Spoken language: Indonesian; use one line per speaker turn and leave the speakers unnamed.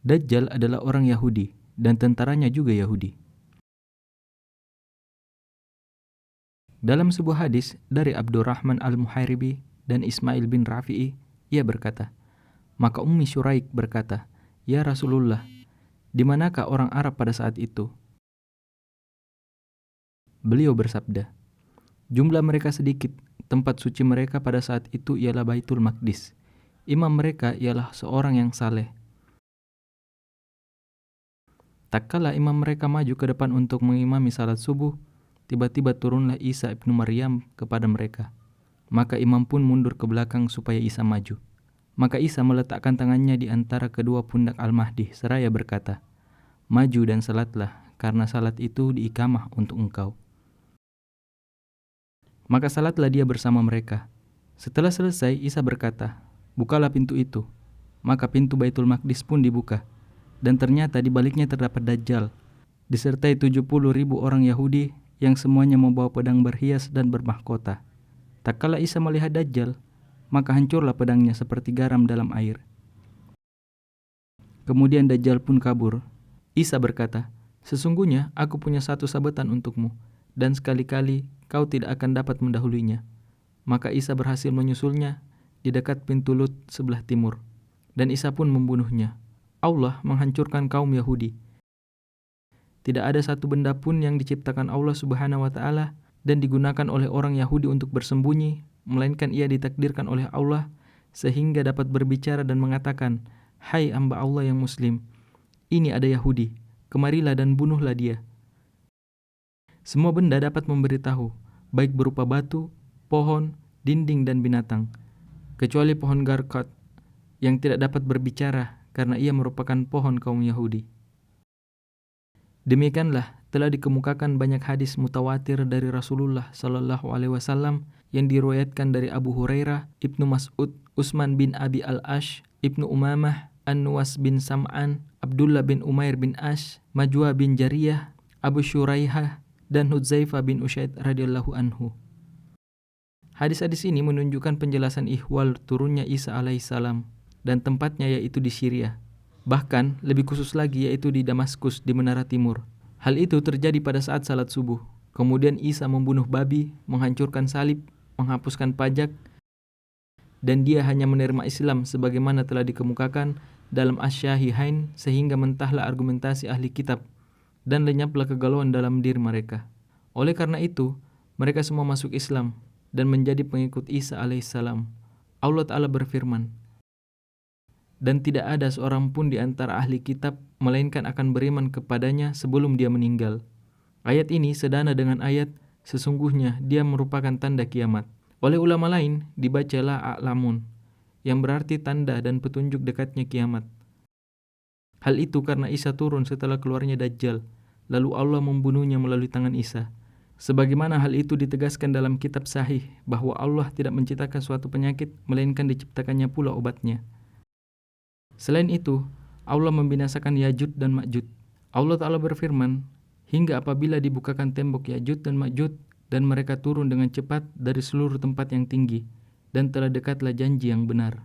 Dajjal adalah orang Yahudi dan tentaranya juga Yahudi. Dalam sebuah hadis dari Abdurrahman al-Muhairibi dan Ismail bin Rafi'i, ia berkata, maka Ummi Syuraik berkata, "Ya Rasulullah, di manakah orang Arab pada saat itu?" Beliau bersabda, "Jumlah mereka sedikit, tempat suci mereka pada saat itu ialah Baitul Maqdis. Imam mereka ialah seorang yang saleh. Tak kala imam mereka maju ke depan untuk mengimami salat subuh, tiba-tiba turunlah Isa ibnu Maryam kepada mereka. Maka imam pun mundur ke belakang supaya Isa maju. Maka Isa meletakkan tangannya di antara kedua pundak Al-Mahdi seraya berkata, 'Maju dan salatlah, karena salat itu diikamah untuk engkau.' Maka salatlah dia bersama mereka. Setelah selesai, Isa berkata, 'Bukalah pintu itu.' Maka pintu Baitul Maqdis pun dibuka. Dan ternyata di baliknya terdapat Dajjal, disertai 70.000 orang Yahudi yang semuanya membawa pedang berhias dan bermahkota. Tak kala Isa melihat Dajjal, maka hancurlah pedangnya seperti garam dalam air. Kemudian Dajjal pun kabur. Isa berkata, 'Sesungguhnya aku punya satu sabetan untukmu, dan sekali-kali kau tidak akan dapat mendahulunya.' Maka Isa berhasil menyusulnya di dekat pintu Lut sebelah timur, dan Isa pun membunuhnya. Allah menghancurkan kaum Yahudi. Tidak ada satu benda pun yang diciptakan Allah Subhanahu wa Ta'ala dan digunakan oleh orang Yahudi untuk bersembunyi, melainkan ia ditakdirkan oleh Allah sehingga dapat berbicara dan mengatakan, 'Hai hamba Allah yang muslim, ini ada Yahudi, kemarilah dan bunuhlah dia.' Semua benda dapat memberitahu, baik berupa batu, pohon, dinding dan binatang, kecuali pohon garkat yang tidak dapat berbicara karena ia merupakan pohon kaum Yahudi. Demikianlah telah dikemukakan banyak hadis mutawatir dari Rasulullah sallallahu alaihi wasallam yang diriwayatkan dari Abu Hurairah, Ibnu Mas'ud, Utsman bin Abi Al-Ash, Ibnu Umamah, An-Nuwas bin Sam'an, Abdullah bin Umair bin Ash, Majwa bin Jariyah, Abu Syuraihah, dan Hudzaifah bin Usaid radhiyallahu anhu. Hadis-hadis ini menunjukkan penjelasan ihwal turunnya Isa alaihissalam dan tempatnya yaitu di Syria. Bahkan lebih khusus lagi yaitu di Damaskus di Menara Timur. Hal itu terjadi pada saat salat subuh. Kemudian Isa membunuh babi, menghancurkan salib, menghapuskan pajak, dan dia hanya menerima Islam sebagaimana telah dikemukakan dalam Asy-Syahihain sehingga mentahlah argumentasi ahli kitab dan lenyaplah kegalauan dalam diri mereka. Oleh karena itu, mereka semua masuk Islam dan menjadi pengikut Isa alaihissalam. Allah Ta'ala berfirman, dan tidak ada seorang pun di antara ahli kitab melainkan akan beriman kepadanya sebelum dia meninggal. Ayat ini sedana dengan ayat sesungguhnya dia merupakan tanda kiamat. Oleh ulama lain dibacalah a'lamun, yang berarti tanda dan petunjuk dekatnya kiamat. Hal itu karena Isa turun setelah keluarnya Dajjal, lalu Allah membunuhnya melalui tangan Isa. Sebagaimana hal itu ditegaskan dalam kitab sahih bahwa Allah tidak menciptakan suatu penyakit melainkan diciptakannya pula obatnya. Selain itu, Allah membinasakan Ya'juj dan Ma'juj. Allah Ta'ala berfirman, hingga apabila dibukakan tembok Ya'juj dan Ma'juj dan mereka turun dengan cepat dari seluruh tempat yang tinggi, dan telah dekatlah janji yang benar.